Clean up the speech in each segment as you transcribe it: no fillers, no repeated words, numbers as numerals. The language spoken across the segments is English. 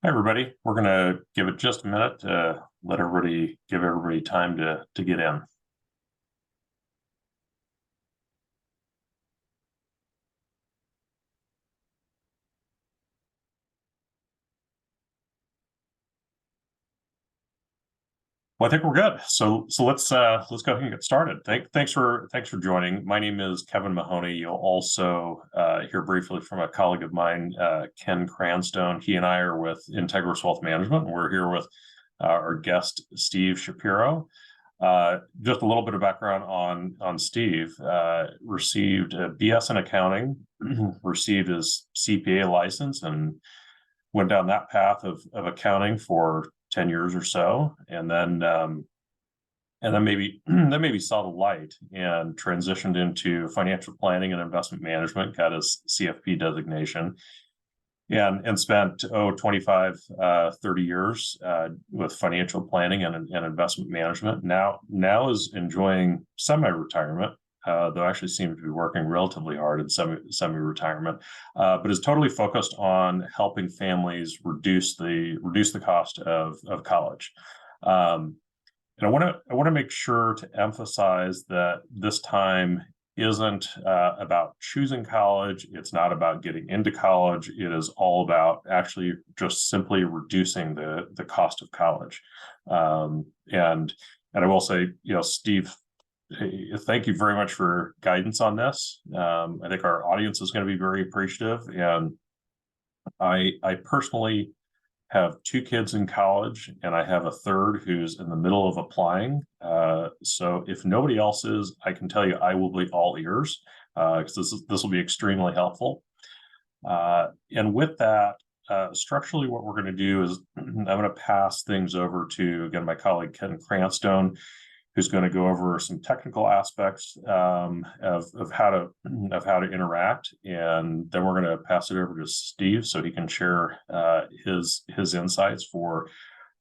Hi, everybody. We're going to give it just a minute to give everybody time to get in. Well, I think we're good. So let's go ahead and get started. Thanks for joining. My name is Kevin Mahoney. You'll also hear briefly from a colleague of mine, Ken Cranstone. He and I are with Integris Wealth Management. We're here with our guest, Steve Shapiro. Just a little bit of background on Steve. Received a BS in accounting, received his CPA license, and went down that path of accounting for 10 years or so, and then maybe saw the light and transitioned into financial planning and investment management, got his CFP designation, and spent 25 30 years with financial planning and investment management. Now is enjoying semi-retirement, though actually seems to be working relatively hard in semi-retirement, but is totally focused on helping families reduce the cost of college. And I want to make sure to emphasize that this time isn't about choosing college. It's not about getting into college. It is all about actually just simply reducing the cost of college. And I will say, Steve, thank you very much for guidance on this. I think our audience is going to be very appreciative. And I personally have 2 kids in college, and I have a third who's in the middle of applying. So if nobody else is, I can tell you I will be all ears, because this will be extremely helpful. And with that, structurally, what we're going to do is I'm going to pass things over to, again, my colleague Ken Cranstone, who's going to go over some technical aspects of how to interact, and then we're going to pass it over to Steve so he can share his insights for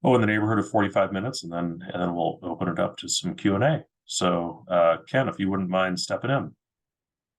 in the neighborhood of 45 minutes, and then we'll open it up to some Q&A. So Ken, if you wouldn't mind stepping in.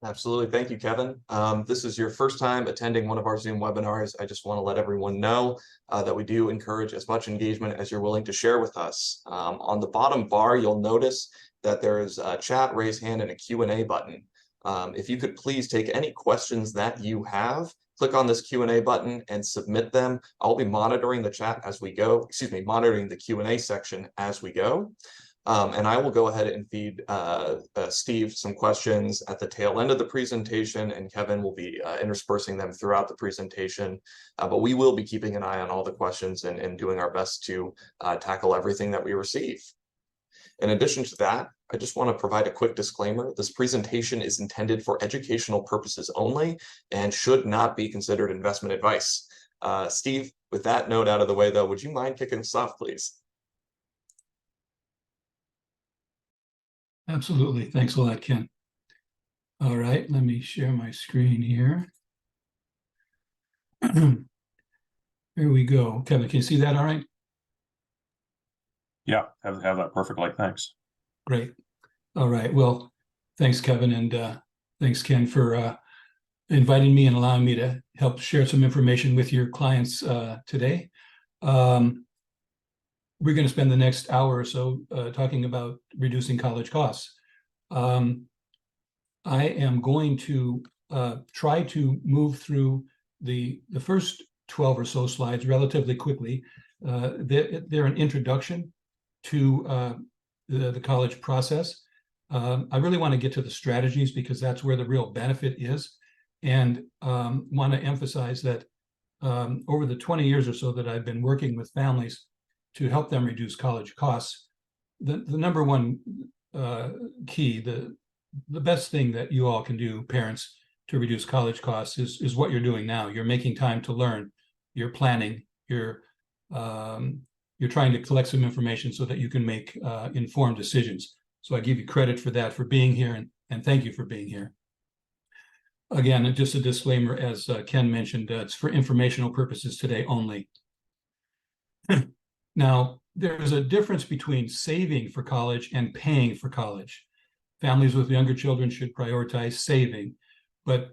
Absolutely. Thank you, Kevin. This is your first time attending one of our Zoom webinars. I just want to let everyone know that we do encourage as much engagement as you're willing to share with us. On the bottom bar, you'll notice that there is a chat, raise hand, and a Q&A button. If you could please take any questions that you have, click on this Q&A button and submit them. I'll be monitoring the chat as we go, monitoring the Q&A section as we go. And I will go ahead and feed Steve some questions at the tail end of the presentation, and Kevin will be interspersing them throughout the presentation. But we will be keeping an eye on all the questions and doing our best to tackle everything that we receive. In addition to that, I just want to provide a quick disclaimer. This presentation is intended for educational purposes only and should not be considered investment advice. Steve, with that note out of the way, though, would you mind kicking us off, please? Absolutely. Thanks a lot, Ken. All right, let me share my screen here. Here we go. Kevin, can you see that all right? Yeah, have that perfectly. Thanks. Great. All right. Well, thanks, Kevin, and thanks, Ken, for inviting me and allowing me to help share some information with your clients today. We're going to spend the next hour or so talking about reducing college costs. I am going to try to move through the first 12 or so slides relatively quickly. They're an introduction to the college process. I really want to get to the strategies because that's where the real benefit is, and want to emphasize that over the 20 years or so that I've been working with families to help them reduce college costs, the number one key, the best thing that you all can do, parents, to reduce college costs is what you're doing now. You're making time to learn, you're planning, you're trying to collect some information so that you can make informed decisions. So I give you credit for that, for being here, and thank you for being here. Again, just a disclaimer, as Ken mentioned, it's for informational purposes today only. Now, there's a difference between saving for college and paying for college. Families with younger children should prioritize saving, but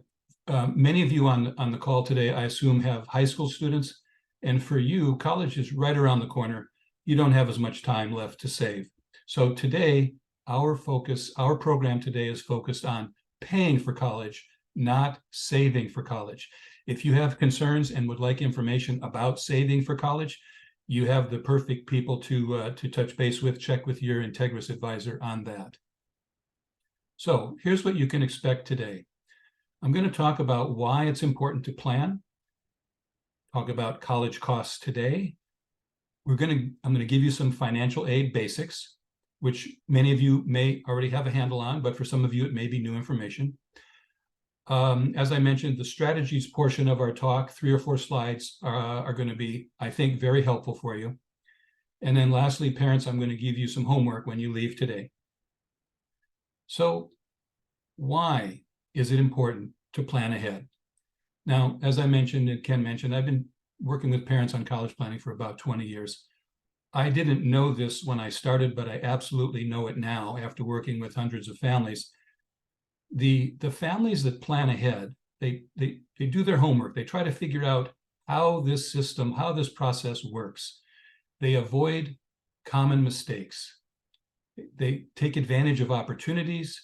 many of you on the call today, I assume, have high school students, And for you, college is right around the corner. You don't have as much time left to save. So today, our program today is focused on paying for college, not saving for college. If you have concerns and would like information about saving for college, you have the perfect people to touch base with. Check with your Integris advisor on that. So here's what you can expect today. I'm going to talk about why it's important to plan, talk about college costs today. I'm going to give you some financial aid basics, which many of you may already have a handle on, but for some of you, it may be new information. As I mentioned, the strategies portion of our talk, 3 or 4 slides are going to be, I think, very helpful for you. And then lastly, parents, I'm going to give you some homework when you leave today. So why is it important to plan ahead? Now, as I mentioned, and Ken mentioned, I've been working with parents on college planning for about 20 years. I didn't know this when I started, but I absolutely know it now after working with hundreds of families. The families that plan ahead, they do their homework. They try to figure out how this system, how this process works. They avoid common mistakes. They take advantage of opportunities.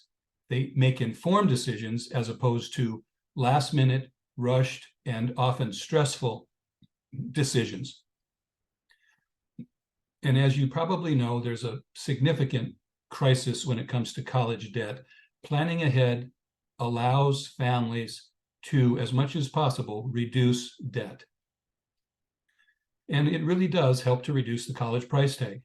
They make informed decisions as opposed to last minute, rushed, and often stressful decisions. And as you probably know, there's a significant crisis when it comes to college debt. Planning ahead allows families to, as much as possible, reduce debt. And it really does help to reduce the college price tag.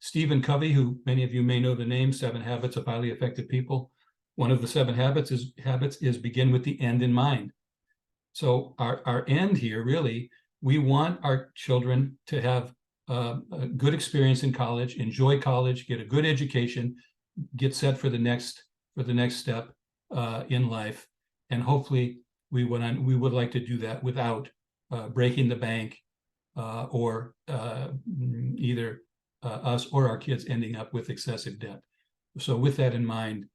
Stephen Covey, who many of you may know the name, 7 Habits of Highly Effective People. One of the 7 habits is begin with the end in mind. So our end here, really, we want our children to have a good experience in college, enjoy college, get a good education, get set for the next step in life, and hopefully we would like to do that without breaking the bank or either us or our kids ending up with excessive debt. So with that in mind,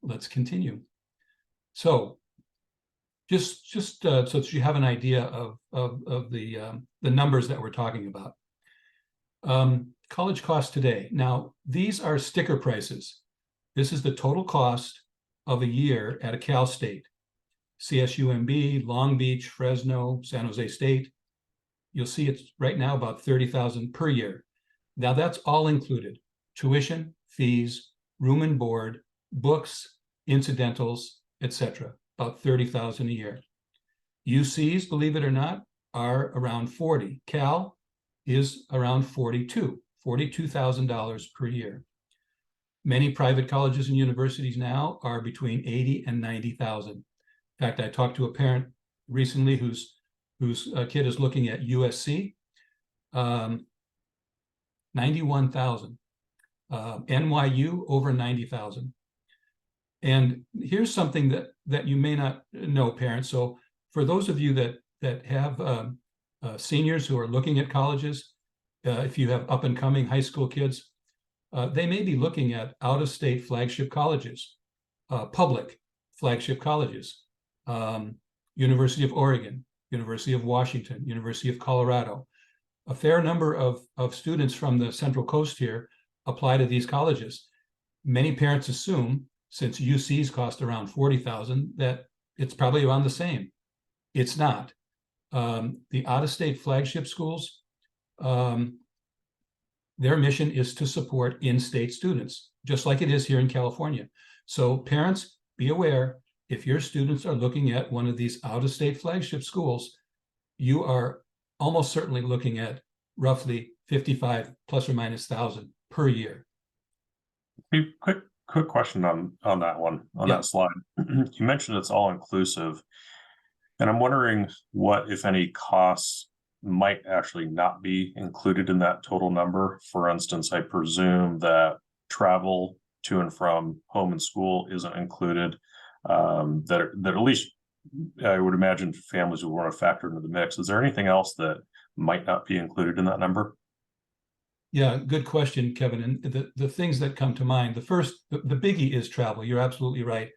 let's continue. So just so that you have an idea of the numbers that we're talking about. College costs today. Now, these are sticker prices. This is the total cost of a year at a Cal State, CSUMB, Long Beach, Fresno, San Jose State. You'll see it's right now about $30,000 per year. Now that's all included: tuition, fees, room and board, books, incidentals, etc. About $30,000 a year. UCs, believe it or not, are around 40. Cal is around $42,000 per year. Many private colleges and universities now are between $80,000 and $90,000. In fact, I talked to a parent recently whose kid is looking at USC, $91,000. NYU over $90,000. And here's something that you may not know, parents. So for those of you that have seniors who are looking at colleges, if you have up and coming high school kids, they may be looking at out-of-state flagship colleges, public flagship colleges, University of Oregon, University of Washington, University of Colorado. A fair number of students from the Central Coast here apply to these colleges. Many parents assume, since UCs cost around $40,000, that it's probably around the same. It's not. The out-of-state flagship schools, their mission is to support in-state students, just like it is here in California. So parents, be aware, if your students are looking at one of these out-of-state flagship schools, you are almost certainly looking at roughly 55 plus or minus thousand per year. Quick question on that one, that slide. You mentioned it's all inclusive, and I'm wondering what, if any, costs might actually not be included in that total number. For instance, I presume that travel to and from home and school isn't included. That at least I would imagine families would want to factor into the mix. Is there anything else that might not be included in that number? Yeah, good question, Kevin. And the things that come to mind, the biggie is travel. You're absolutely right.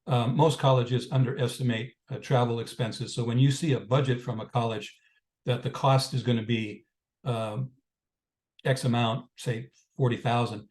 Most colleges underestimate travel expenses. So when you see a budget from a college that the cost is going to be X amount, say 40,000,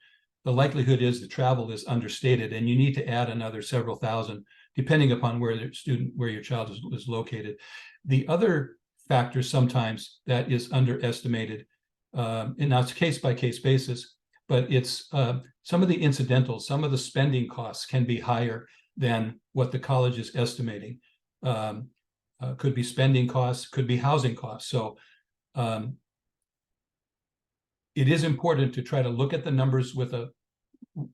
the likelihood is the travel is understated, and you need to add another several thousand, depending upon where your child is located. The other factor sometimes that is underestimated, and now it's a case-by-case basis, but it's some of the incidentals, some of the spending costs can be higher than what the college is estimating. Could be spending costs, could be housing costs. So it is important to try to look at the numbers with a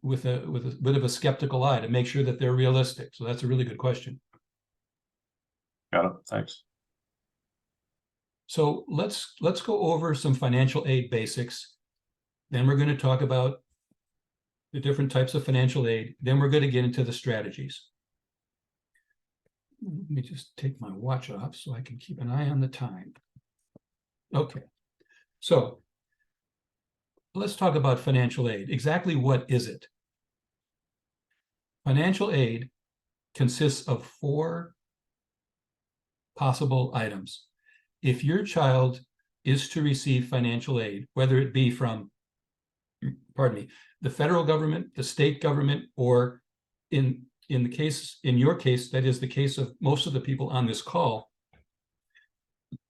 bit of a skeptical eye to make sure that they're realistic. So that's a really good question. Got it. Thanks. So let's go over some financial aid basics. Then we're going to talk about the different types of financial aid. Then we're going to get into the strategies. Let me just take my watch off so I can keep an eye on the time. Okay. So let's talk about financial aid. Exactly what is it? Financial aid consists of 4 possible items. If your child is to receive financial aid, whether it be from, the federal government, the state government, or in your case, that is the case of most of the people on this call,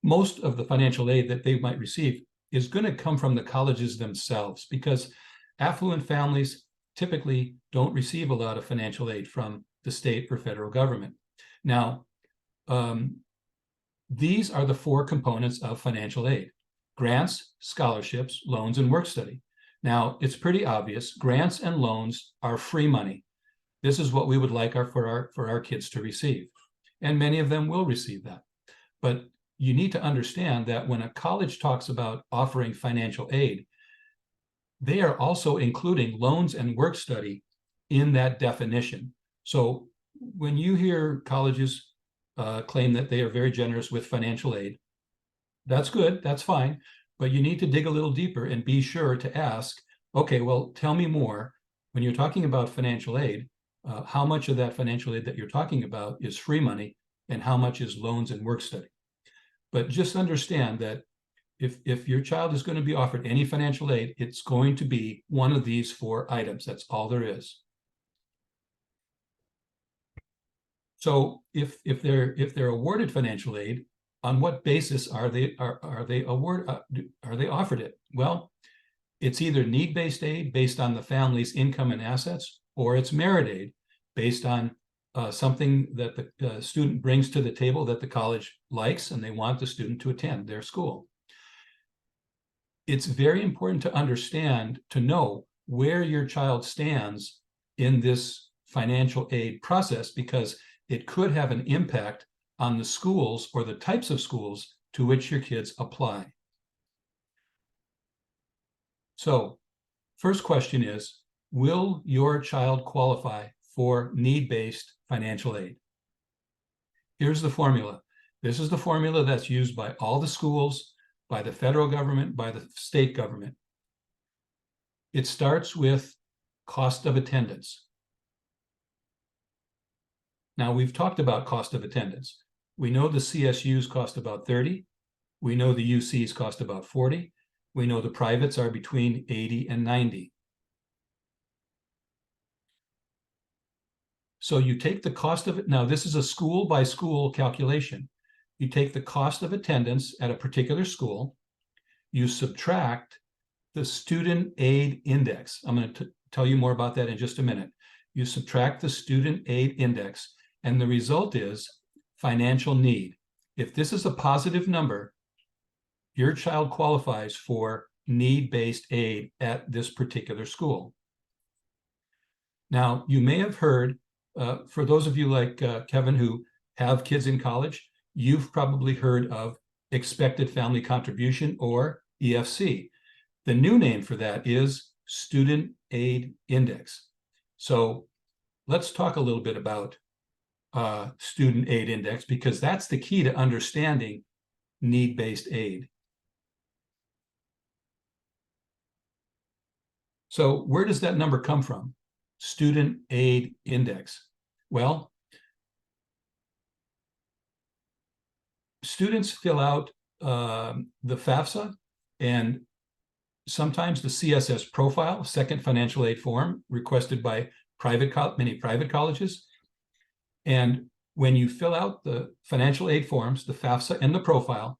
most of the financial aid that they might receive is going to come from the colleges themselves, because affluent families typically don't receive a lot of financial aid from the state or federal government. Now, these are the 4 components of financial aid: grants, scholarships, loans, and work study. Now, it's pretty obvious. Grants and loans are free money. This is what we would like for our kids to receive. And many of them will receive that. But you need to understand that when a college talks about offering financial aid, they are also including loans and work study in that definition. So when you hear colleges claim that they are very generous with financial aid, that's good, that's fine, but you need to dig a little deeper and be sure to ask, okay, well, tell me more. When you're talking about financial aid, how much of that financial aid that you're talking about is free money and how much is loans and work study? But just understand that if your child is going to be offered any financial aid, it's going to be one of these 4 items. That's all there is. So if they're awarded financial aid, on what basis are they offered it? Well, it's either need-based aid based on the family's income and assets, or it's merit aid based on something that the student brings to the table that the college likes and they want the student to attend their school. It's very important to understand, to know where your child stands in this financial aid process, because it could have an impact on the schools or the types of schools to which your kids apply. So, first question is, will your child qualify for need-based financial aid? Here's the formula. This is the formula that's used by all the schools, by the federal government, by the state government. It starts with cost of attendance. Now, we've talked about cost of attendance. We know the CSUs cost about 30. We know the UCs cost about 40. We know the privates are between 80 and 90. So you take the cost of it. Now, this is a school by school calculation. You take the cost of attendance at a particular school, you subtract the student aid index. I'm going to tell you more about that in just a minute. You subtract the student aid index, and the result is financial need. If this is a positive number, your child qualifies for need-based aid at this particular school. Now, you may have heard, for those of you like Kevin who have kids in college, you've probably heard of expected family contribution, or EFC. The new name for that is student aid index. So let's talk a little bit about student aid index, because that's the key to understanding need-based aid. So where does that number come from? Student aid index. Well, students fill out the FAFSA and sometimes the CSS profile, second financial aid form, requested by many private colleges. And when you fill out the financial aid forms, the FAFSA and the profile,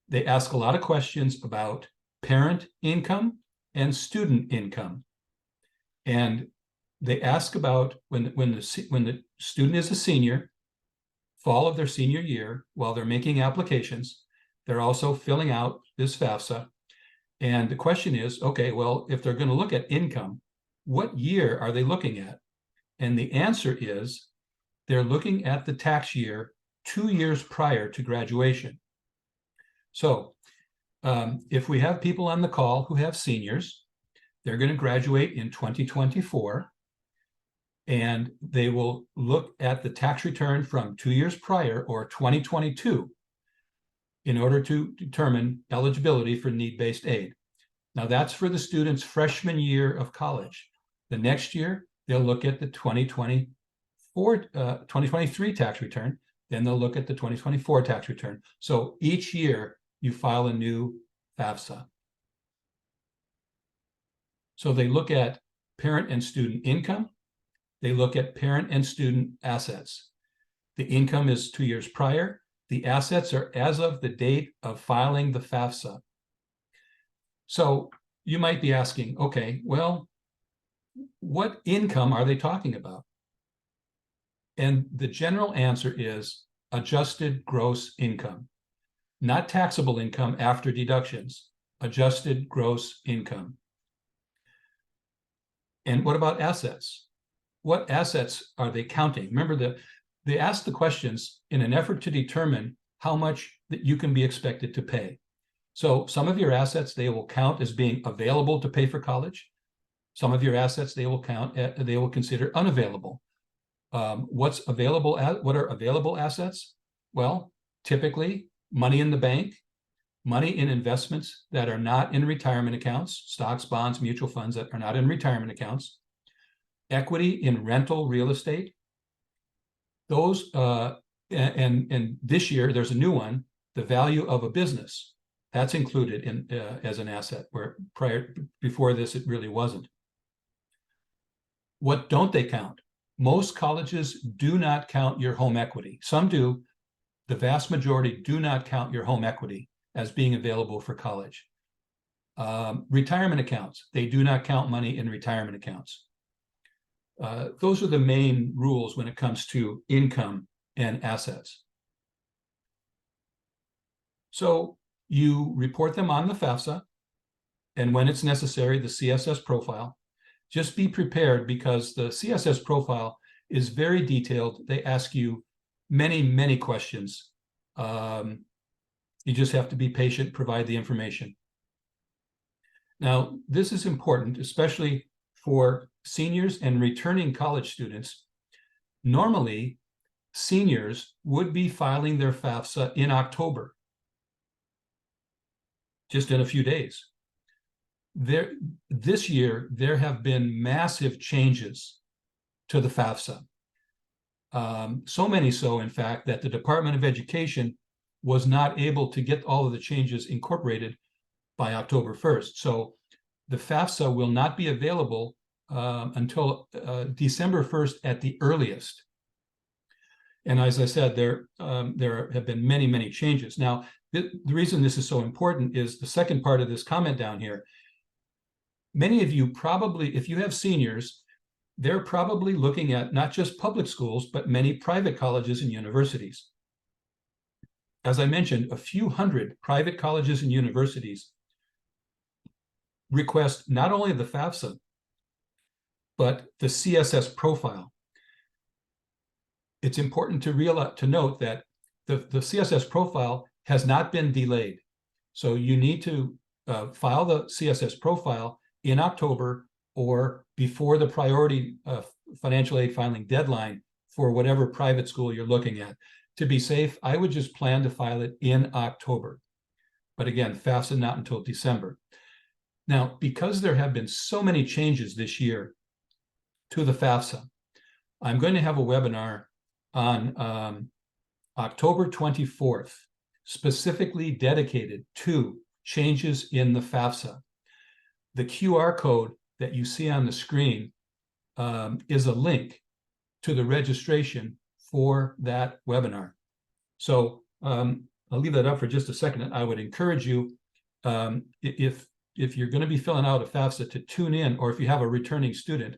they ask a lot of questions about parent income and student income. And they ask about when the student is a senior, fall of their senior year, while they're making applications, they're also filling out this FAFSA. And the question is, okay, well, if they're going to look at income, what year are they looking at? And the answer is they're looking at the tax year 2 years prior to graduation. So if we have people on the call who have seniors, they're going to graduate in 2024, and they will look at the tax return from 2 years prior, or 2022, in order to determine eligibility for need-based aid. Now, that's for the student's freshman year of college. The next year, they'll look at the 2023 tax return, then they'll look at the 2024 tax return. So each year, you file a new FAFSA. So they look at parent and student income. They look at parent and student assets. The income is 2 years prior. The assets are as of the date of filing the FAFSA. So you might be asking, okay, well, what income are they talking about? And the general answer is adjusted gross income, not taxable income after deductions, adjusted gross income. And what about assets? What assets are they counting? Remember, they ask the questions in an effort to determine how much that you can be expected to pay. So some of your assets they will count as being available to pay for college. Some of your assets they will consider unavailable. What are available assets? Well, typically money in the bank, money in investments that are not in retirement accounts, stocks, bonds, mutual funds that are not in retirement accounts, equity in rental real estate. Those and this year there's a new one, the value of a business. That's included in as an asset, where before this it really wasn't. What don't they count? Most colleges do not count your home equity. Some do. The vast majority do not count your home equity as being available for college. Retirement accounts, they do not count money in retirement accounts. Those are the main rules when it comes to income and assets. So you report them on the FAFSA, and when it's necessary, the CSS profile. Just be prepared, because the CSS profile is very detailed. They ask you many, many questions. You just have to be patient, provide the information. Now, this is important, especially for seniors and returning college students. Normally, seniors would be filing their FAFSA in October, just in a few days. This year, there have been massive changes to the FAFSA. So many so, in fact, that the Department of Education was not able to get all of the changes incorporated by October 1st. So the FAFSA will not be available until December 1st at the earliest. And as I said, there have been many, many changes. Now, the reason this is so important is the second part of this comment down here. Many of you probably, if you have seniors, they're probably looking at not just public schools, but many private colleges and universities. As I mentioned, a few hundred private colleges and universities request not only the FAFSA, but the CSS profile. It's important to note that the CSS profile has not been delayed. So you need to file the CSS profile in October or before the priority financial aid filing deadline for whatever private school you're looking at. To be safe, I would just plan to file it in October. But again, FAFSA not until December. Now, because there have been so many changes this year to the FAFSA, I'm going to have a webinar on October 24th specifically dedicated to changes in the FAFSA. The QR code that you see on the screen is a link to the registration for that webinar. So I'll leave that up for just a second. I would encourage you, if you're going to be filling out a FAFSA, to tune in, or if you have a returning student,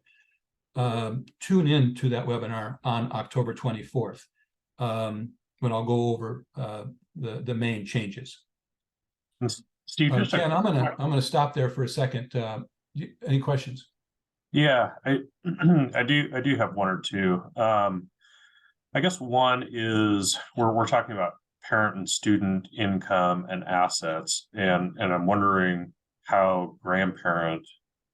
tune in to that webinar on October 24th, when I'll go over the main changes. Steve, just Ken, I'm gonna stop there for a second. Any questions? Yeah, I do have one or two. I guess one is we're talking about parent and student income and assets, and I'm wondering how grandparent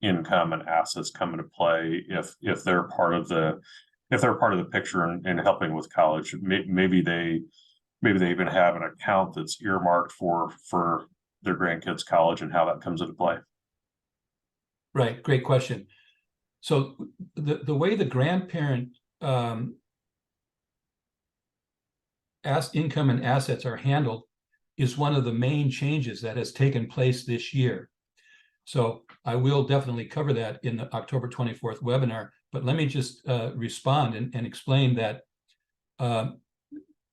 income and assets come into play if they're part of the picture in helping with college. Maybe they even have an account that's earmarked for their grandkids' college, and how that comes into play. Right, great question. So the way the grandparent income and assets are handled is one of the main changes that has taken place this year. So I will definitely cover that in the October 24th webinar, but let me just respond and explain that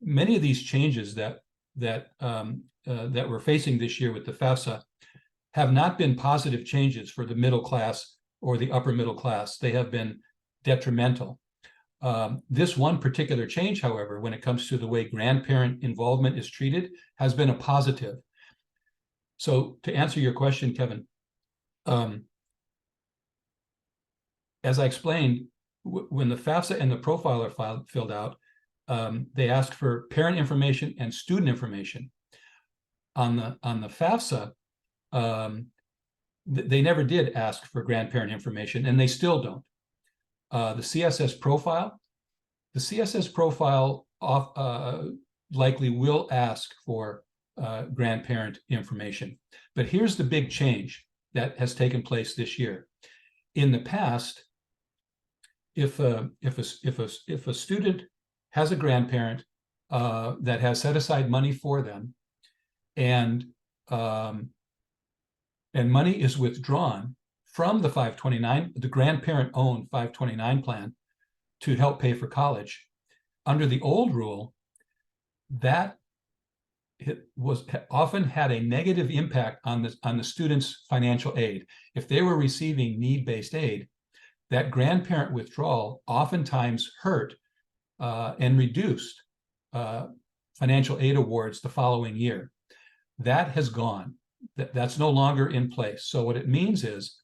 many of these changes that we're facing this year with the FAFSA have not been positive changes for the middle class or the upper middle class. They have been detrimental. This one particular change, however, when it comes to the way grandparent involvement is treated, has been a positive. So to answer your question, Kevin, as I explained, when the FAFSA and the profile are filled out, they asked for parent information and student information. On the FAFSA, they never did ask for grandparent information, and they still don't. The CSS profile likely will ask for grandparent information. But here's the big change that has taken place this year. In the past, if a student has a grandparent that has set aside money for them, and money is withdrawn from the 529, the grandparent-owned 529 plan, to help pay for college, under the old rule, that often had a negative impact on the student's financial aid. If they were receiving need-based aid, that grandparent withdrawal oftentimes hurt and reduced financial aid awards the following year. That has gone. That's no longer in place. So what it means is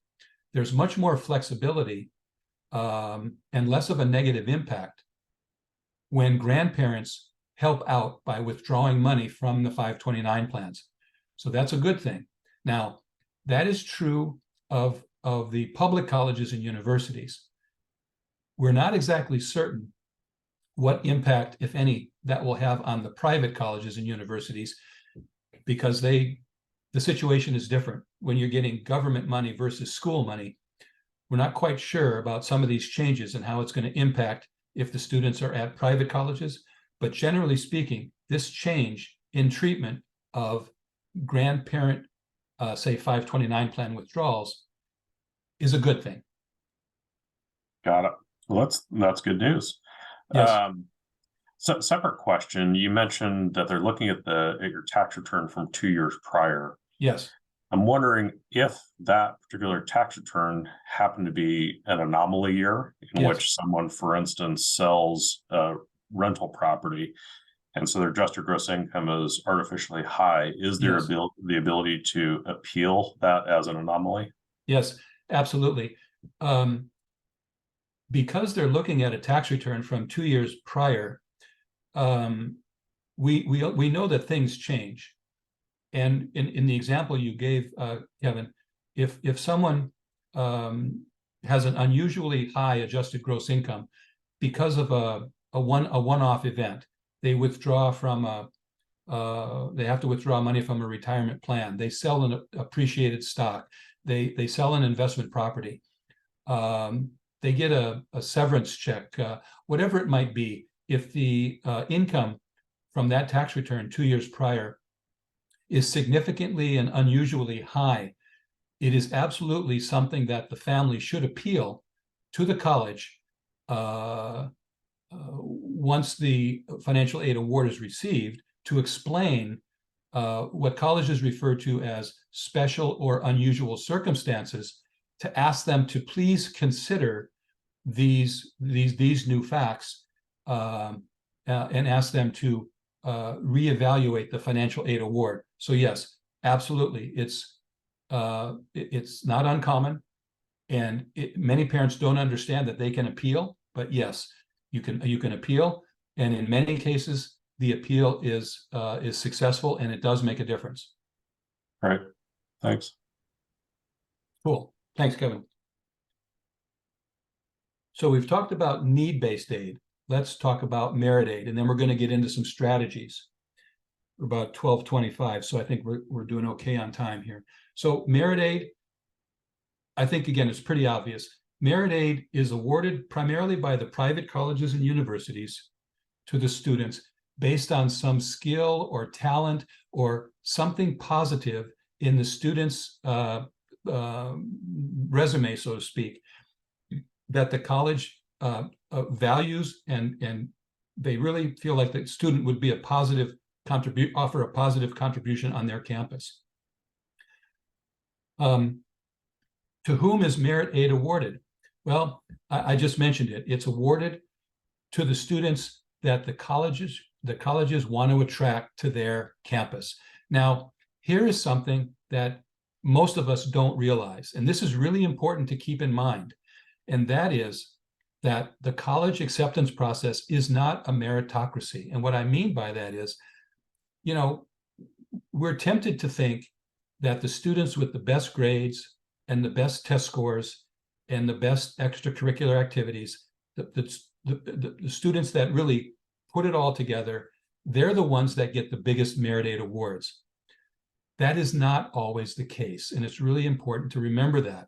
there's much more flexibility and less of a negative impact when grandparents help out by withdrawing money from the 529 plans. So that's a good thing. Now, that is true of the public colleges and universities. We're not exactly certain what impact, if any, that will have on the private colleges and universities, because the situation is different. When you're getting government money versus school money, we're not quite sure about some of these changes and how it's going to impact if the students are at private colleges. But generally speaking, this change in treatment of grandparent, say 529 plan withdrawals, is a good thing. Got it. Well, that's good news. Yes. So separate question. You mentioned that they're looking at your tax return from 2 years prior. Yes. I'm wondering if that particular tax return happened to be an anomaly year in which someone, for instance, sells rental property, and so their adjusted gross income is artificially high. Is there the ability to appeal that as an anomaly? Yes, absolutely. Because they're looking at a tax return from 2 years prior, we know that things change. And in the example you gave, Kevin, if someone has an unusually high adjusted gross income because of a one-off event, they withdraw from they have to withdraw money from a retirement plan. They sell an appreciated stock. They sell an investment property. They get a severance check, whatever it might be. If the income from that tax return 2 years prior is significantly and unusually high, it is absolutely something that the family should appeal to the college once the financial aid award is received, to explain what colleges refer to as special or unusual circumstances, to ask them to please consider these new facts and ask them to reevaluate the financial aid award. So yes, absolutely, it's not uncommon, and many parents don't understand that they can appeal. But yes, you can appeal, and in many cases, the appeal is successful, and it does make a difference. Right. Thanks. Cool. Thanks, Kevin. So we've talked about need-based aid. Let's talk about merit aid, and then we're going to get into some strategies. We're about 12:25, so I think we're doing okay on time here. So merit aid, I think, again, it's pretty obvious. Merit aid is awarded primarily by the private colleges and universities to the students based on some skill or talent or something positive in the student's resume, so to speak, that the college values, and they really feel like the student would be a positive offer a positive contribution on their campus. To whom is merit aid awarded? Well, I just mentioned it. It's awarded to the students that the colleges want to attract to their campus. Now, here is something that most of us don't realize, and this is really important to keep in mind, and that is that the college acceptance process is not a meritocracy. And what I mean by that is, you know, we're tempted to think that the students with the best grades and the best test scores and the best extracurricular activities, the students that really put it all together, they're the ones that get the biggest merit aid awards. That is not always the case, and it's really important to remember that.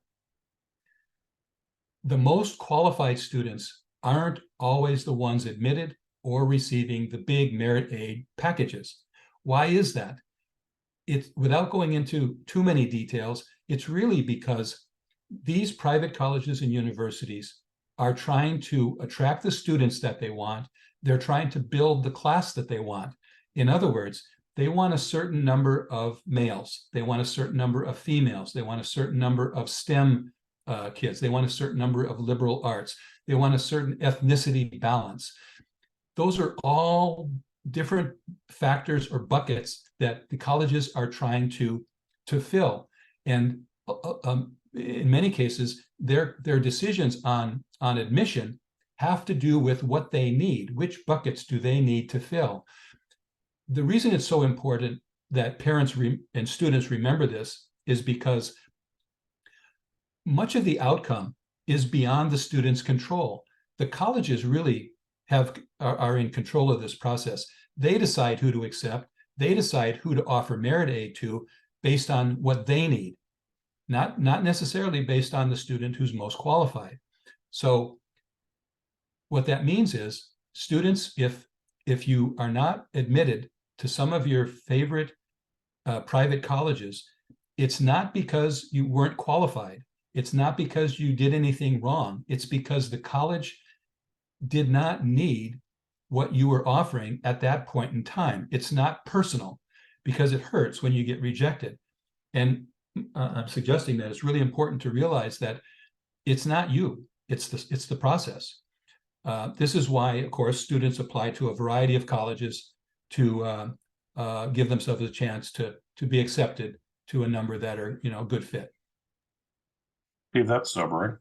The most qualified students aren't always the ones admitted or receiving the big merit aid packages. Why is that? It's, without going into too many details, it's really because these private colleges and universities are trying to attract the students that they want. They're trying to build the class that they want. In other words, they want a certain number of males. They want a certain number of females. They want a certain number of STEM kids. They want a certain number of liberal arts. They want a certain ethnicity balance. Those are all different factors or buckets that the colleges are trying to fill. And in many cases, their decisions on admission have to do with what they need. Which buckets do they need to fill? The reason it's so important that parents and students remember this is because much of the outcome is beyond the student's control. The colleges really are in control of this process. They decide who to accept. They decide who to offer merit aid to based on what they need, not necessarily based on the student who's most qualified. So what that means is, students, if you are not admitted to some of your favorite private colleges, it's not because you weren't qualified. It's not because you did anything wrong. It's because the college did not need what you were offering at that point in time. It's not personal, because it hurts when you get rejected. And I'm suggesting that it's really important to realize that it's not you, it's the process. This is why, of course, students apply to a variety of colleges to give themselves a chance to be accepted to a number that are, you know, a good fit. Steve, that's sobering.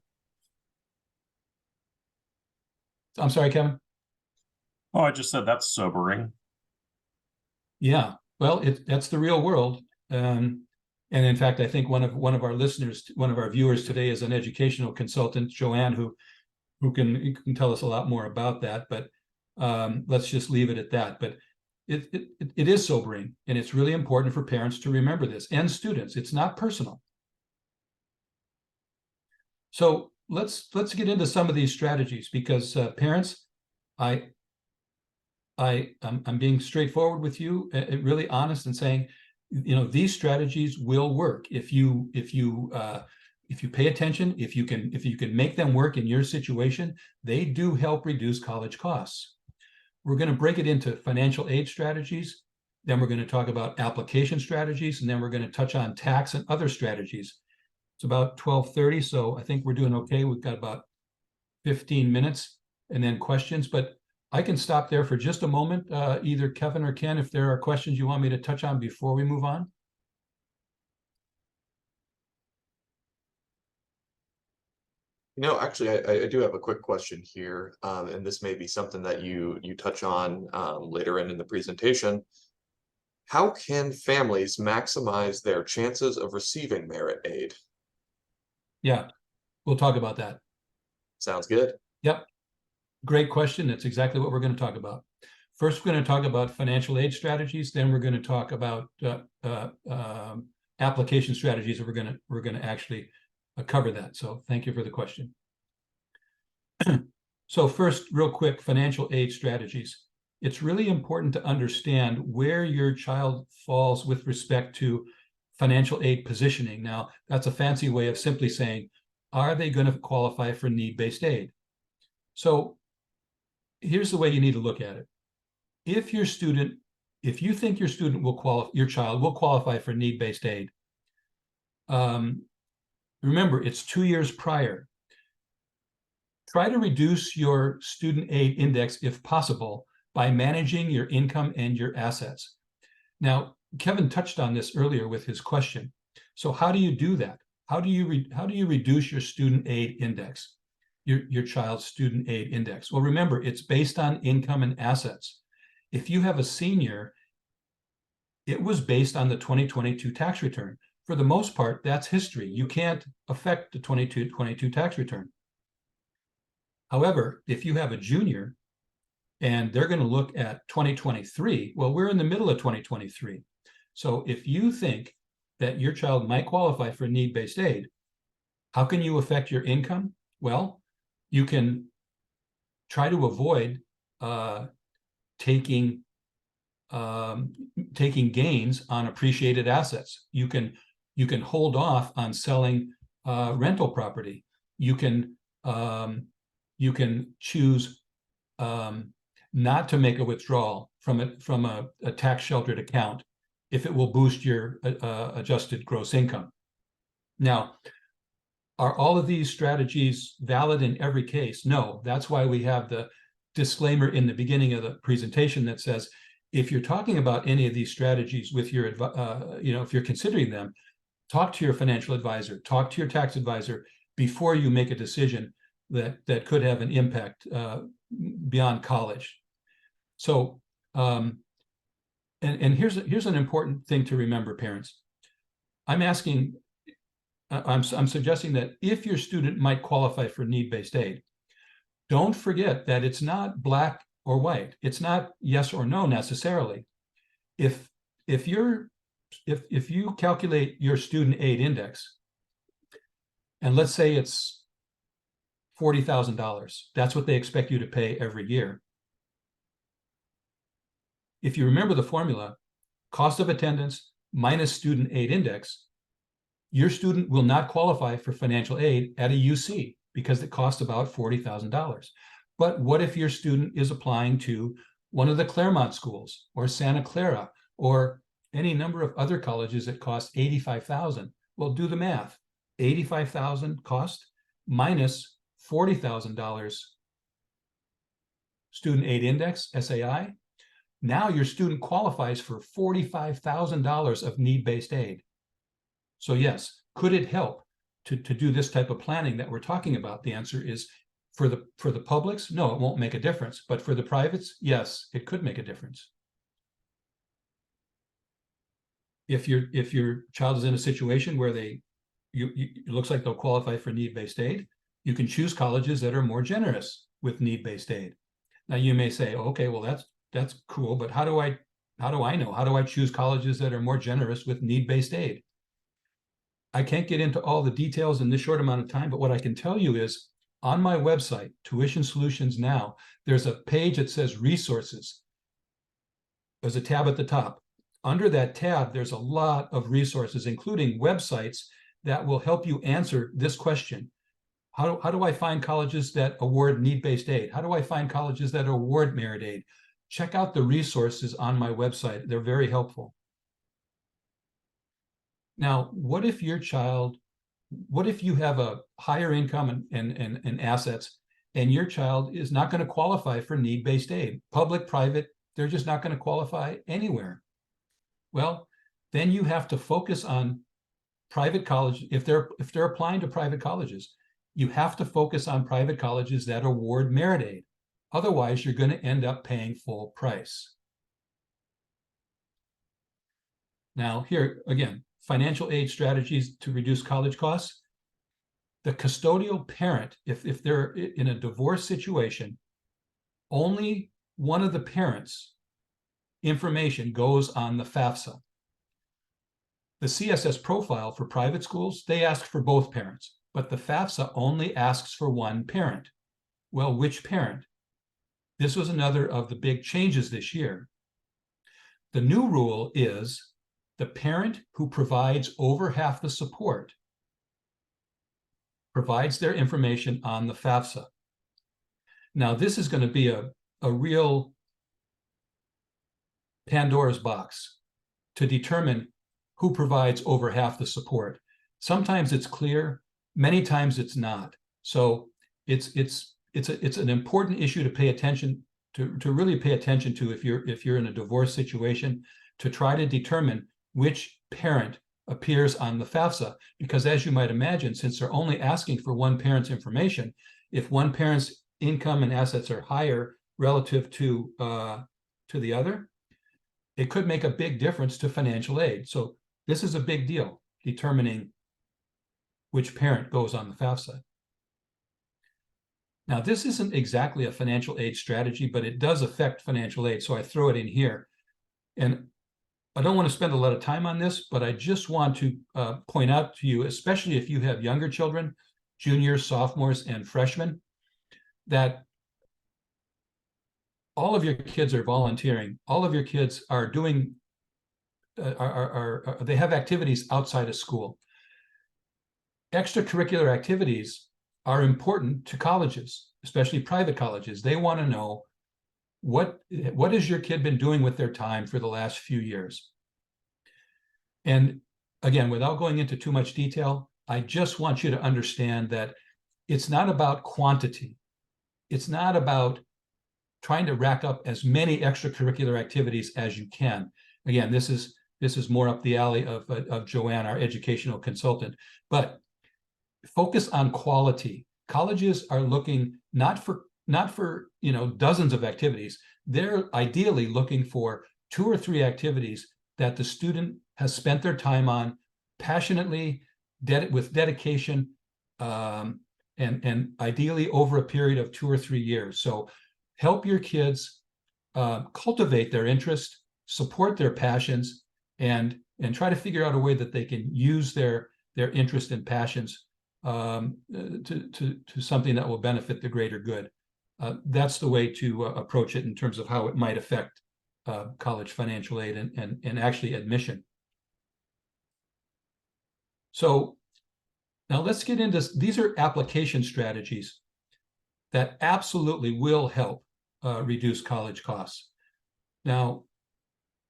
I'm sorry, Kevin? Oh, I just said that's sobering. Yeah, well, that's the real world. And in fact, I think one of our listeners, one of our viewers today, is an educational consultant, Joanne, who can tell us a lot more about that. But let's just leave it at that. But it is sobering, and it's really important for parents to remember this, and students. It's not personal. So let's get into some of these strategies, because parents, I'm being straightforward with you, really honest, and saying these strategies will work if you pay attention, if you can make them work in your situation. They do help reduce college costs. We're going to break it into financial aid strategies. Then we're going to talk about application strategies, and then we're going to touch on tax and other strategies. It's about 12:30, so I think we're doing okay. We've got about 15 minutes and then questions, but I can stop there for just a moment. Either Kevin or Ken, if there are questions you want me to touch on before we move on. Actually, I do have a quick question here, and this may be something that you touch on later in the presentation. How can families maximize their chances of receiving merit aid? Yeah, we'll talk about that. Sounds good. Yep. Great question. That's exactly what we're going to talk about. First, we're going to talk about financial aid strategies. Then we're going to talk about application strategies. And we're going to actually cover that. So thank you for the question. So first, real quick, financial aid strategies. It's really important to understand where your child falls with respect to financial aid positioning. Now, that's a fancy way of simply saying, are they going to qualify for need-based aid? So here's the way you need to look at it. If you think your child will qualify for need-based aid, remember, it's 2 years prior. Try to reduce your student aid index if possible by managing your income and your assets. Now, Kevin touched on this earlier with his question. So how do you do that? How do you reduce your student aid index, your child's student aid index? Well, remember, it's based on income and assets. If you have a senior, it was based on the 2022 tax return. For the most part, that's history. You can't affect the 2022 tax return. However, if you have a junior and they're going to look at 2023, well, we're in the middle of 2023. So if you think that your child might qualify for need-based aid, how can you affect your income? Well, you can try to avoid taking gains on appreciated assets. You can hold off on selling rental property. You can choose not to make a withdrawal from a tax sheltered account if it will boost your adjusted gross income. Now, are all of these strategies valid in every case? No. That's why we have the disclaimer in the beginning of the presentation that says, if you're talking about any of these strategies with your, if you're considering them, talk to your financial advisor, talk to your tax advisor before you make a decision that could have an impact beyond college. So, and here's an important thing to remember, parents. I'm suggesting that if your student might qualify for need-based aid, don't forget that it's not black or white. It's not yes or no necessarily. If you calculate your student aid index, and let's say it's $40,000, that's what they expect you to pay every year. If you remember the formula, cost of attendance minus student aid index, your student will not qualify for financial aid at a UC because it costs about $40,000. But what if your student is applying to one of the Claremont schools or Santa Clara or any number of other colleges that cost $85,000? Well, do the math. $85,000 cost minus $40,000 student aid index, SAI. Now your student qualifies for $45,000 of need-based aid. So yes, could it help to do this type of planning that we're talking about? The answer is for the publics, no, it won't make a difference. But for the privates, yes, it could make a difference. If your child is in a situation where it looks like they'll qualify for need-based aid, you can choose colleges that are more generous with need-based aid. Now you may say, okay, well that's cool, but how do I know? How do I choose colleges that are more generous with need-based aid? I can't get into all the details in this short amount of time, but what I can tell you is on my website, Tuition Solutions Now, there's a page that says resources. There's a tab at the top. under that tab, there's a lot of resources, including websites that will help you answer this question. How do I find colleges that award need-based aid? How do I find colleges that award merit aid? Check out the resources on my website. They're very helpful. Now, what if you have a higher income and assets, and your child is not going to qualify for need-based aid? Public, private, they're just not going to qualify anywhere. Well, then you have to focus on private college. If they're applying to private colleges, you have to focus on private colleges that award merit aid. Otherwise, you're going to end up paying full price. Now, here again, financial aid strategies to reduce college costs. The custodial parent, if they're in a divorce situation, only one of the parents' information goes on the FAFSA. The CSS profile for private schools, they ask for both parents, but the FAFSA only asks for one parent. Well, which parent? This was another of the big changes this year. The new rule is the parent who provides over half the support provides their information on the FAFSA. Now, this is going to be a real Pandora's box to determine who provides over half the support. Sometimes it's clear, many times it's not. So it's an important issue to pay attention to really pay attention to if you're in a divorce situation, to try to determine which parent appears on the FAFSA, because as you might imagine, since they're only asking for one parent's information, if one parent's income and assets are higher relative to the other, it could make a big difference to financial aid. So this is a big deal, determining which parent goes on the FAFSA. Now, this isn't exactly a financial aid strategy, but it does affect financial aid, so I throw it in here. And I don't want to spend a lot of time on this, but I just want to point out to you, especially if you have younger children, juniors, sophomores, and freshmen, that all of your kids are volunteering. All of your kids are doing, they have activities outside of school. Extracurricular activities are important to colleges, especially private colleges. They want to know what has your kid been doing with their time for the last few years. And again, without going into too much detail, I just want you to understand that it's not about quantity. It's not about trying to rack up as many extracurricular activities as you can. Again, this is more up the alley of Joanne, our educational consultant. But focus on quality. Colleges are looking not for dozens of activities. They're ideally looking for 2 or 3 activities that the student has spent their time on passionately, with dedication, and ideally over a period of 2 or 3 years. So help your kids cultivate their interest, support their passions, and try to figure out a way that they can use their interest and passions to something that will benefit the greater good. That's the way to approach it in terms of how it might affect college financial aid and actually admission. So now let's get into, these are application strategies that absolutely will help reduce college costs. Now,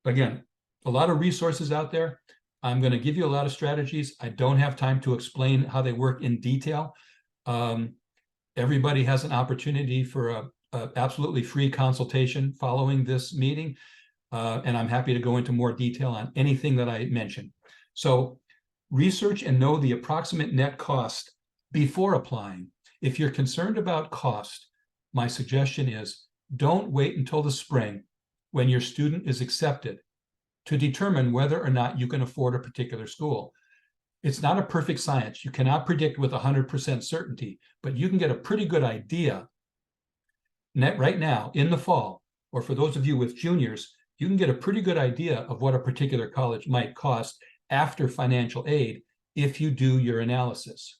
again, a lot of resources out there. I'm going to give you a lot of strategies. I don't have time to explain how they work in detail. Everybody has an opportunity for a absolutely free consultation following this meeting, and I'm happy to go into more detail on anything that I mentioned. So research and know the approximate net cost before applying. If you're concerned about cost, my suggestion is don't wait until the spring when your student is accepted to determine whether or not you can afford a particular school. It's not a perfect science. You cannot predict with 100% certainty, but you can get a pretty good idea right now in the fall, or for those of you with juniors, you can get a pretty good idea of what a particular college might cost after financial aid if you do your analysis.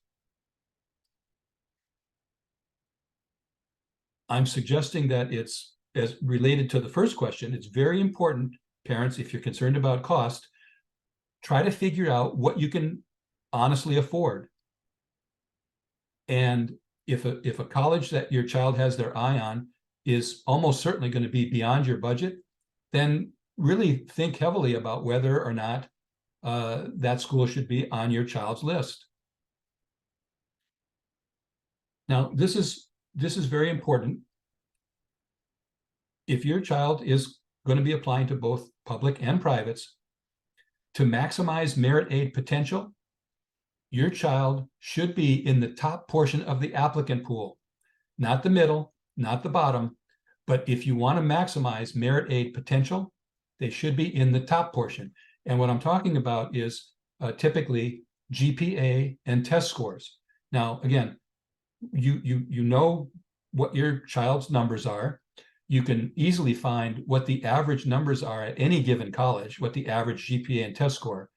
I'm suggesting that it's, as related to the first question, it's very important parents, if you're concerned about cost, try to figure out what you can honestly afford. And if a college that your child has their eye on is almost certainly going to be beyond your budget, then really think heavily about whether or not that school should be on your child's list. Now, this is very important. If your child is going to be applying to both public and privates, to maximize merit aid potential, your child should be in the top portion of the applicant pool, not the middle, not the bottom. But if you want to maximize merit aid potential, they should be in the top portion. And what I'm talking about is typically GPA and test scores. Now, again, you know what your child's numbers are. You can easily find what the average numbers are at any given college, what the average GPA and test score.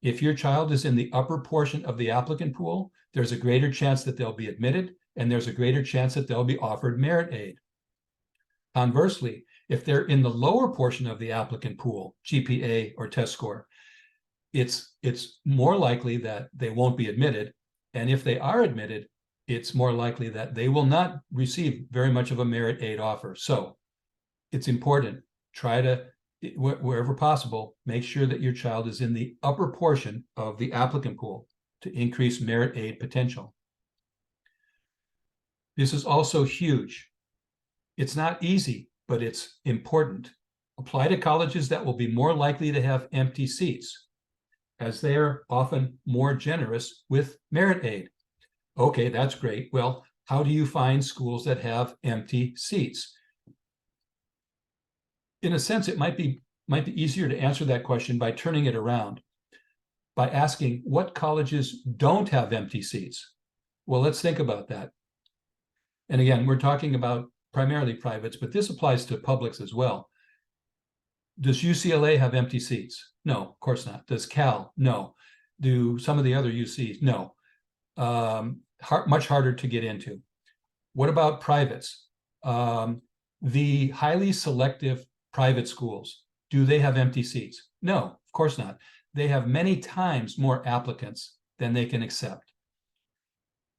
If your child is in the upper portion of the applicant pool, there's a greater chance that they'll be admitted, and there's a greater chance that they'll be offered merit aid. Conversely, if they're in the lower portion of the applicant pool, GPA or test score, it's more likely that they won't be admitted. And if they are admitted, it's more likely that they will not receive very much of a merit aid offer. So it's important, try to, wherever possible, make sure that your child is in the upper portion of the applicant pool to increase merit aid potential. This is also huge. It's not easy, but it's important. Apply to colleges that will be more likely to have empty seats, as they are often more generous with merit aid. Okay, that's great. Well, how do you find schools that have empty seats? In a sense, it might be easier to answer that question by turning it around, by asking what colleges don't have empty seats. Well, let's think about that. And again, we're talking about primarily privates, but this applies to publics as well. Does UCLA have empty seats? No, of course not. Does Cal? No. Do some of the other UCs? No. Much harder to get into. What about privates? The highly selective private schools, do they have empty seats? No, of course not. They have many times more applicants than they can accept.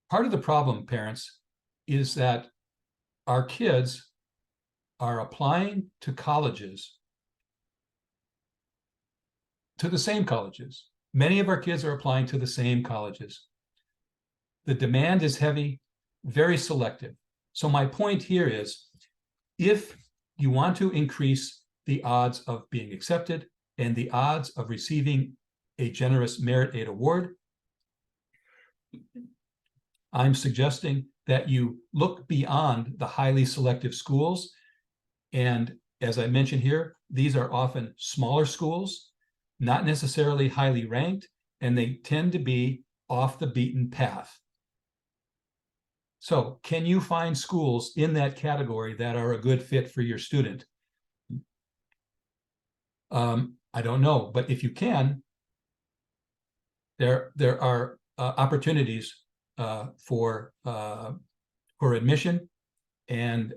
Part of the problem, parents, is that our kids are applying to colleges, to the same colleges. Many of our kids are applying to the same colleges. The demand is heavy, very selective. So my point here is, if you want to increase the odds of being accepted and the odds of receiving a generous merit aid award, I'm suggesting that you look beyond the highly selective schools. And as I mentioned here, these are often smaller schools, not necessarily highly ranked, and they tend to be off the beaten path. So can you find schools in that category that are a good fit for your student? I don't know, but if you can, there are opportunities for admission and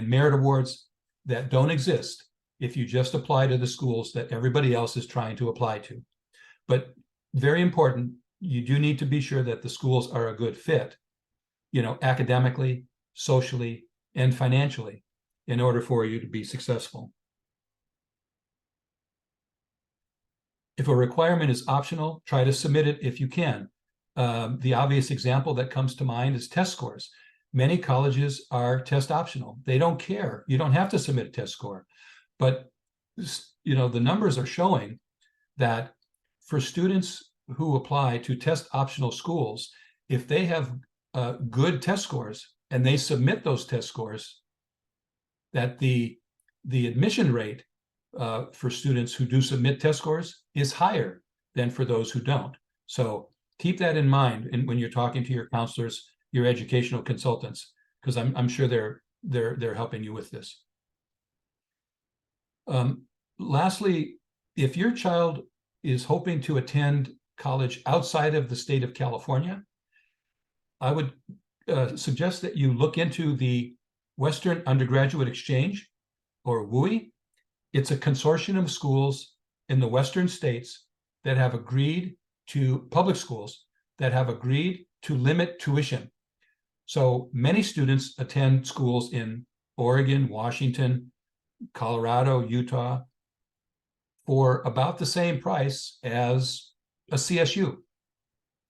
merit awards that don't exist if you just apply to the schools that everybody else is trying to apply to. But very important, you do need to be sure that the schools are a good fit, academically, socially, and financially, in order for you to be successful. If a requirement is optional, try to submit it if you can. The obvious example that comes to mind is test scores. Many colleges are test optional. They don't care. You don't have to submit a test score. But the numbers are showing that for students who apply to test optional schools, if they have good test scores and they submit those test scores, that the admission rate for students who do submit test scores is higher than for those who don't. So keep that in mind when you're talking to your counselors, your educational consultants, because I'm sure they're helping you with this. Lastly, if your child is hoping to attend college outside of the state of California, I would suggest that you look into the Western Undergraduate Exchange, or WUI. It's a consortium of schools in the Western states that have agreed to, public schools that have agreed to limit tuition. So many students attend schools in Oregon, Washington, Colorado, Utah for about the same price as a CSU,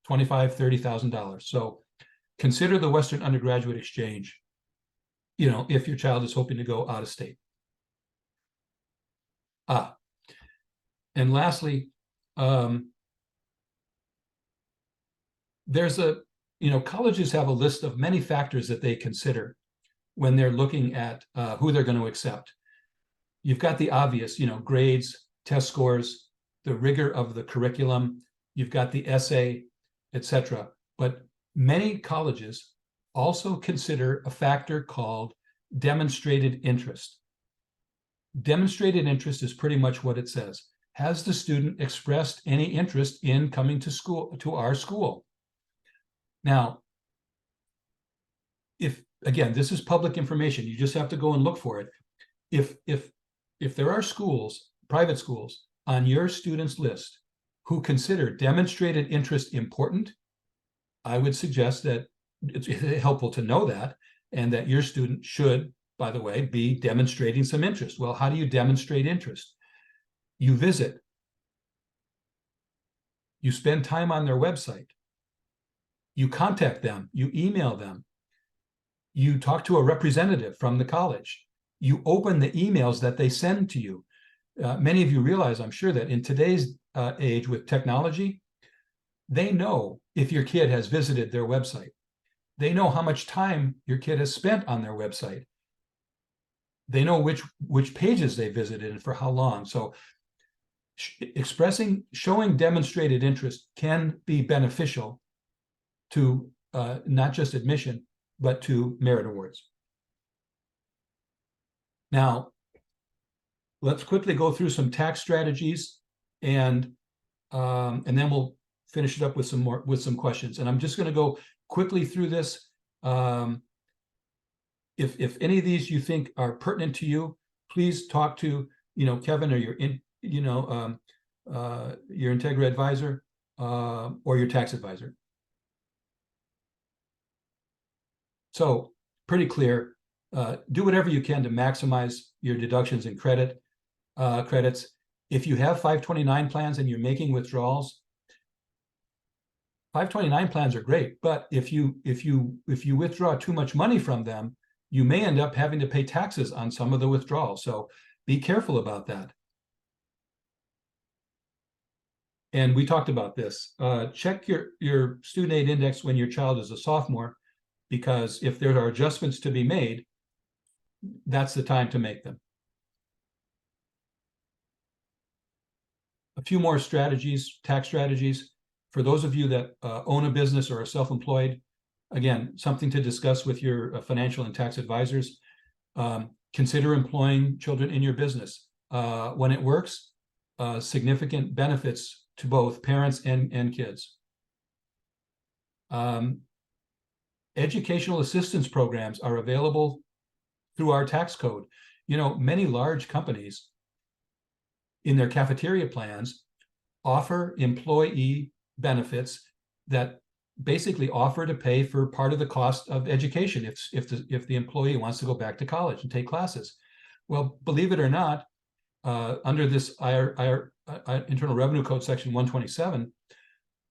$25,000, $30,000. So consider the Western Undergraduate Exchange, you know, if your child is hoping to go out of state. And lastly, there's a, you know, colleges have a list of many factors that they consider when they're looking at who they're going to accept. You've got the obvious, you know, grades, test scores, the rigor of the curriculum, you've got the essay, etc. But many colleges also consider a factor called demonstrated interest. Demonstrated interest is pretty much what it says. Has the student expressed any interest in coming to school, to our school? Now, if, again, this is public information, you just have to go and look for it. If there are schools, private schools, on your students list who consider demonstrated interest important, I would suggest that it's helpful to know that, and that your student should, by the way, be demonstrating some interest. Well, how do you demonstrate interest? You visit. You spend time on their website. You contact them. You email them. You talk to a representative from the college. You open the emails that they send to you. Many of you realize, I'm sure, that in today's age with technology, they know if your kid has visited their website. They know how much time your kid has spent on their website. They know which pages they visited and for how long. So showing demonstrated interest can be beneficial to not just admission, but to merit awards. Now, let's quickly go through some tax strategies, and then we'll finish it up with some questions. And I'm just going to go quickly through this. If any of these you think are pertinent to you, please talk to, you know, Kevin or your Integra advisor or your tax advisor. So pretty clear. Do whatever you can to maximize your deductions and credits. If you have 529 plans and you're making withdrawals, 529 plans are great, but if you withdraw too much money from them, you may end up having to pay taxes on some of the withdrawals. So be careful about that. And we talked about this. Check your student aid index when your child is a sophomore, because if there are adjustments to be made, that's the time to make them. A few more strategies, tax strategies. For those of you that own a business or are self-employed, again, something to discuss with your financial and tax advisors. Consider employing children in your business. When it works, significant benefits to both parents and kids. Educational assistance programs are available through our tax code. You know, many large companies in their cafeteria plans offer employee benefits that basically offer to pay for part of the cost of education if the employee wants to go back to college and take classes. Well, believe it or not, under this Internal Revenue Code section 127,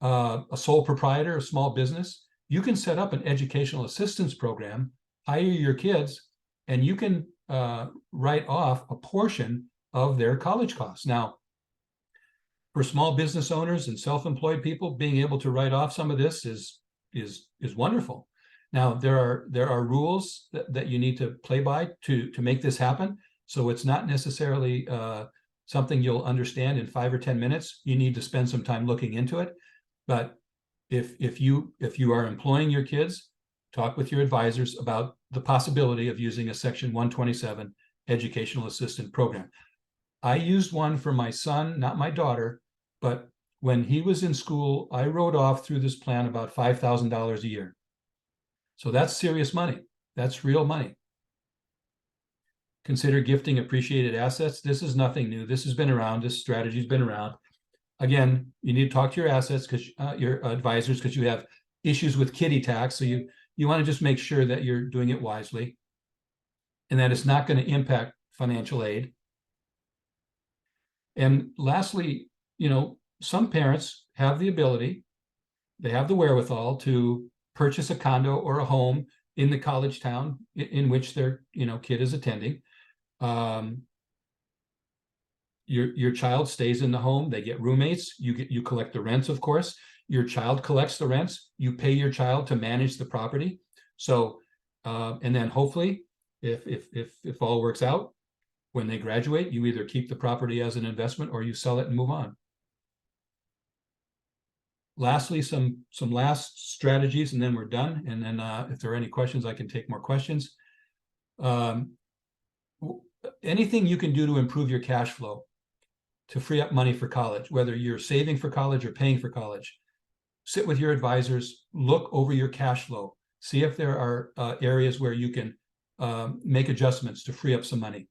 a sole proprietor, a small business, you can set up an educational assistance program, hire your kids, and you can write off a portion of their college costs. Now, for small business owners and self-employed people, being able to write off some of this is wonderful. Now, there are rules that you need to play by to make this happen. So it's not necessarily something you'll understand in 5 or 10 minutes. You need to spend some time looking into it. But if you are employing your kids, talk with your advisors about the possibility of using a Section 127 educational assistant program. I used one for my son, not my daughter, but when he was in school, I wrote off through this plan about $5,000 a year. So that's serious money. That's real money. consider gifting appreciated assets. This is nothing new. This has been around. This strategy has been around. Again, you need to talk to your assets, because your advisors, because you have issues with kiddie tax. So you want to just make sure that you're doing it wisely and that it's not going to impact financial aid. And lastly, some parents have the ability, they have the wherewithal to purchase a condo or a home in the college town in which their kid is attending. Your child stays in the home, they get roommates, you collect the rents, of course. Your child collects the rents, you pay your child to manage the property. So and then hopefully, if all works out, when they graduate, you either keep the property as an investment or you sell it and move on. Lastly, some last strategies, and then we're done. And then if there are any questions, I can take more questions. Anything you can do to improve your cash flow to free up money for college, whether you're saving for college or paying for college. Sit with your advisors, look over your cash flow, see if there are areas where you can make adjustments to free up some money.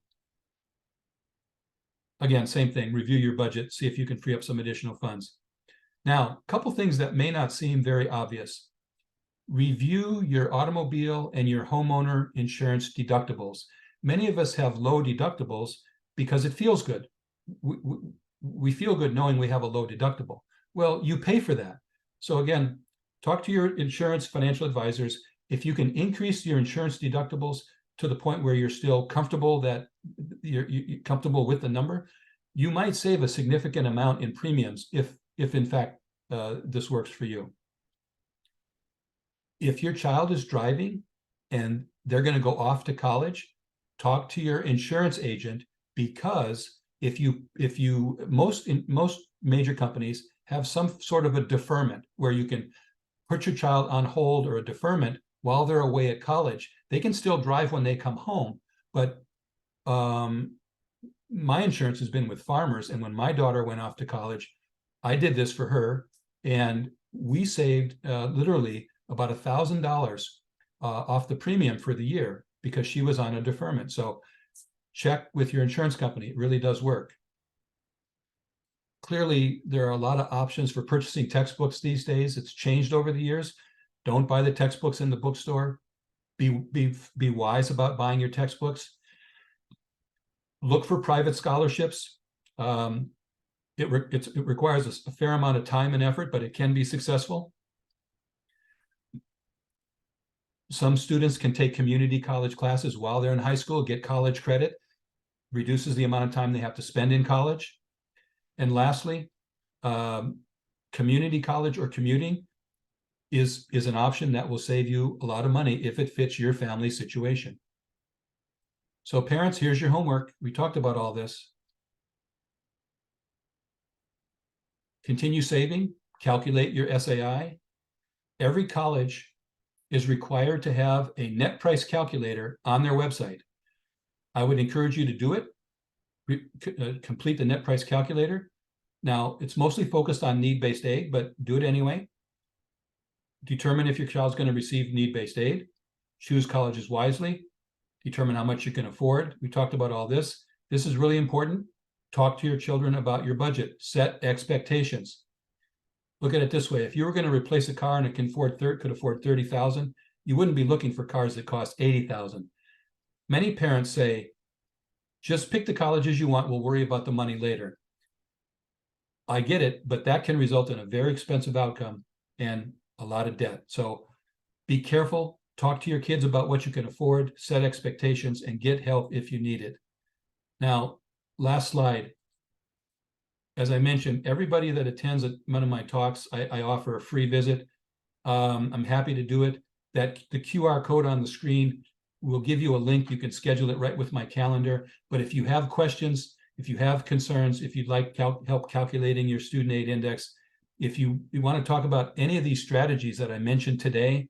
Again, same thing, review your budget, see if you can free up some additional funds. Now, a couple things that may not seem very obvious. Review your automobile and your homeowner insurance deductibles. Many of us have low deductibles because it feels good. We feel good knowing we have a low deductible. Well, you pay for that. So again, talk to your insurance financial advisors. If you can increase your insurance deductibles to the point where you're still comfortable that you're comfortable with the number, you might save a significant amount in premiums if in fact this works for you. If your child is driving and they're going to go off to college, talk to your insurance agent, because most major companies have some sort of a deferment where you can put your child on hold or a deferment while they're away at college. They can still drive when they come home, but my insurance has been with Farmers, and when my daughter went off to college, I did this for her, and we saved literally about $1,000 off the premium for the year because she was on a deferment. So check with your insurance company. It really does work. Clearly, there are a lot of options for purchasing textbooks these days. It's changed over the years. Don't buy the textbooks in the bookstore. Be wise about buying your textbooks. Look for private scholarships. It requires a fair amount of time and effort, but it can be successful. Some students can take community college classes while they're in high school, get college credit, reduces the amount of time they have to spend in college. And lastly, community college or commuting is an option that will save you a lot of money if it fits your family situation. So parents, here's your homework. We talked about all this. Continue saving, calculate your SAI. Every college is required to have a net price calculator on their website. I would encourage you to do it. Complete the net price calculator. Now, it's mostly focused on need-based aid, but do it anyway. Determine if your child's going to receive need-based aid. Choose colleges wisely. Determine how much you can afford. We talked about all this. This is really important. Talk to your children about your budget. Set expectations. Look at it this way. If you were going to replace a car and it could afford $30,000, you wouldn't be looking for cars that cost $80,000. Many parents say, just pick the colleges you want. We'll worry about the money later. I get it, but that can result in a very expensive outcome and a lot of debt. So be careful. Talk to your kids about what you can afford, set expectations, and get help if you need it. Now, last slide. As I mentioned, everybody that attends one of my talks, I offer a free visit. I'm happy to do it. The QR code on the screen will give you a link. You can schedule it right with my calendar. But if you have questions, if you have concerns, if you'd like help calculating your student aid index, if you want to talk about any of these strategies that I mentioned today,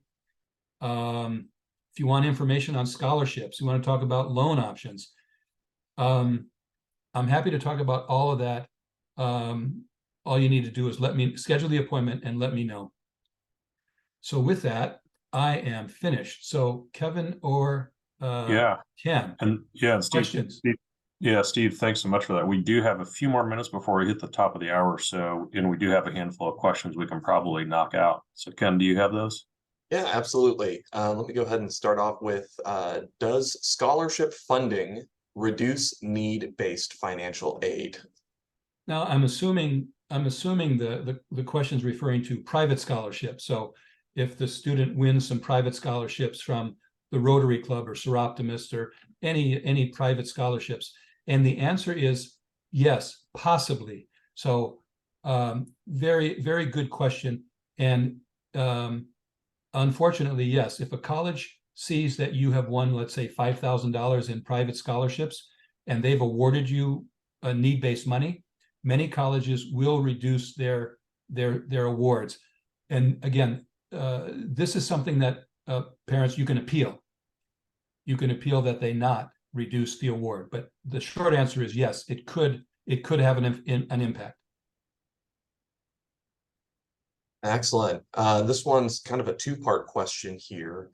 if you want information on scholarships, you want to talk about loan options, I'm happy to talk about all of that. All you need to do is schedule the appointment and let me know. So with that, I am finished. So Kevin or Yeah. Ken, And yeah, and questions? Steve, thanks so much for that. We do have a few more minutes before we hit the top of the hour. So, and we do have a handful of questions we can probably knock out. So Ken, do you have those? Yeah, absolutely. Let me go ahead and start off with, does scholarship funding reduce need-based financial aid? Now, I'm assuming the question is referring to private scholarships. So if the student wins some private scholarships from the Rotary Club or Seroptimist or any private scholarships, and the answer is yes, possibly. So very, very good question. And unfortunately, yes, if a college sees that you have won, let's say, $5,000 in private scholarships, and they've awarded you a need-based money, many colleges will reduce their awards. And again, this is something that parents, you can appeal. You can appeal that they not reduce the award. But the short answer is yes, it could have an impact. Excellent. This one's kind of a two-part question here.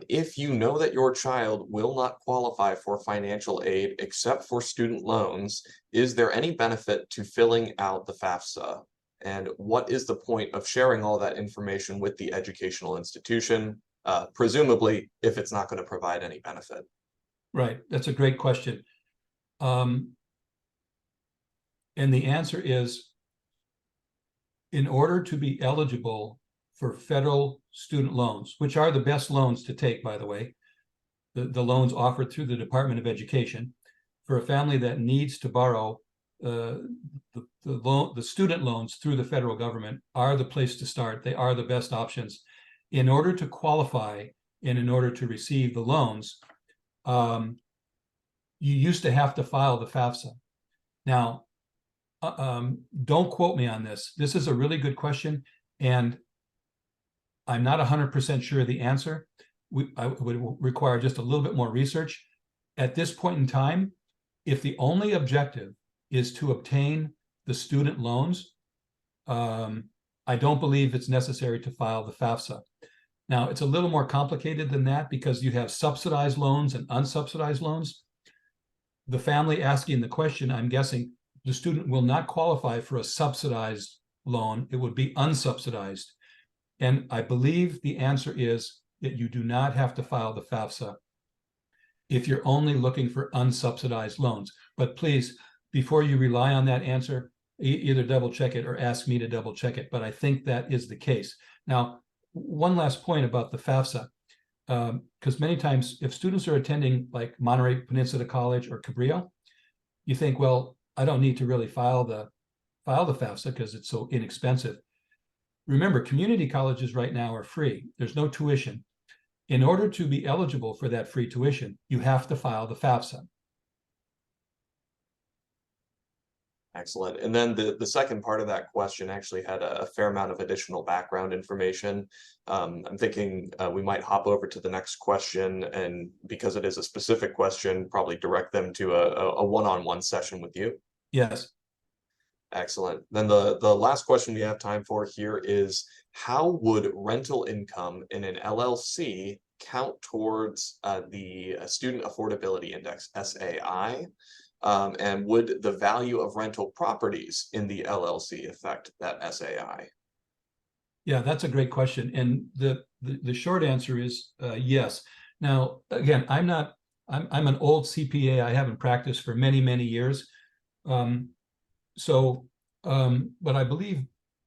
If you know that your child will not qualify for financial aid except for student loans, is there any benefit to filling out the FAFSA? And what is the point of sharing all that information with the educational institution, presumably if it's not going to provide any benefit? Right. That's a great question. And the answer is, in order to be eligible for federal student loans, which are the best loans to take, by the way, the loans offered through the Department of Education, for a family that needs to borrow, the student loans through the federal government are the place to start. They are the best options. In order to qualify and in order to receive the loans, you used to have to file the FAFSA. Now, don't quote me on this. This is a really good question, and I'm not 100% sure of the answer. I would require just a little bit more research. At this point in time, if the only objective is to obtain the student loans, I don't believe it's necessary to file the FAFSA. Now, it's a little more complicated than that because you have subsidized loans and unsubsidized loans. The family asking the question, I'm guessing, the student will not qualify for a subsidized loan. It would be unsubsidized. And I believe the answer is that you do not have to file the FAFSA if you're only looking for unsubsidized loans. But please, before you rely on that answer, either double check it or ask me to double check it. But I think that is the case. Now, one last point about the FAFSA, because many times if students are attending like Monterey Peninsula College or Cabrillo, you think, well, I don't need to really file the FAFSA because it's so inexpensive. Remember, community colleges right now are free. There's no tuition. In order to be eligible for that free tuition, you have to file the FAFSA. Excellent. And then the second part of that question actually had a fair amount of additional background information. I'm thinking we might hop over to the next question, and because it is a specific question, probably direct them to a one-on-one session with you. Yes. Excellent. Then the last question we have time for here is, how would rental income in an LLC count towards the Student Affordability Index, SAI? And would the value of rental properties in the LLC affect that SAI? Yeah, that's a great question. And the short answer is yes. Now, again, I'm an old CPA. I haven't practiced for many, many years. But I believe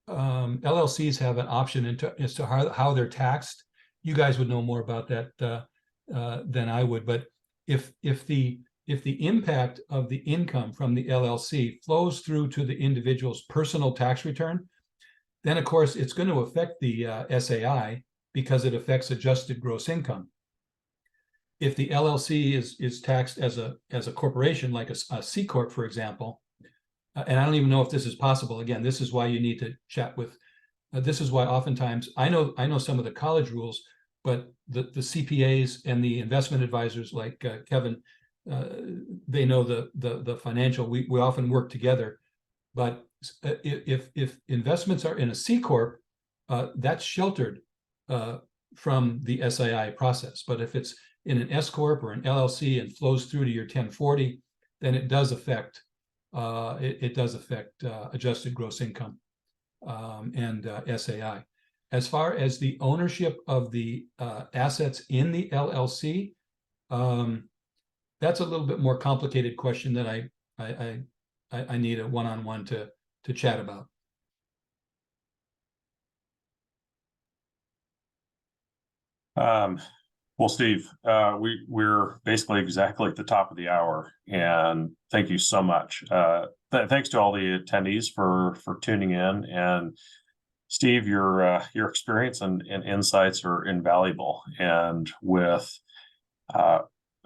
LLCs have an option as to how they're taxed. You guys would know more about that than I would. But if the impact of the income from the LLC flows through to the individual's personal tax return, then of course it's going to affect the SAI because it affects adjusted gross income. If the LLC is taxed as a corporation, like a C Corp, for example, and I don't even know if this is possible. Again, this is why you need to chat with. This is why oftentimes I know some of the college rules, but the CPAs and the investment advisors like Kevin, they know the financial. We often work together, but if investments are in a C Corp, that's sheltered from the SII process. But if it's in an S corp or an LLC and flows through to your 1040, then it does affect adjusted gross income and SAI. As far as the ownership of the assets in the LLC, that's a little bit more complicated question that I need a one-on-one to chat about. Well, Steve, we're basically exactly at the top of the hour, and thank you so much. Thanks to all the attendees for tuning in. And Steve, your experience and insights are invaluable. And with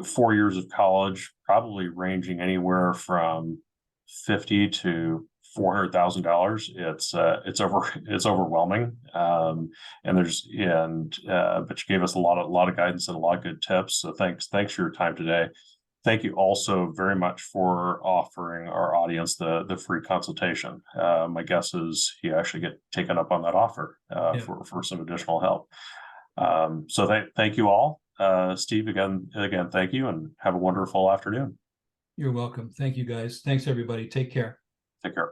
4 years of college, probably ranging anywhere from $50,000 to $400,000, it's overwhelming. But you gave us a lot of guidance and a lot of good tips. So thanks for your time today. Thank you also very much for offering our audience the free consultation. My guess is you actually get taken up on that offer for some additional help. So thank you all. Steve, again, thank you, and have a wonderful afternoon. You're welcome. Thank you, guys. Thanks, everybody. Take care. Take care.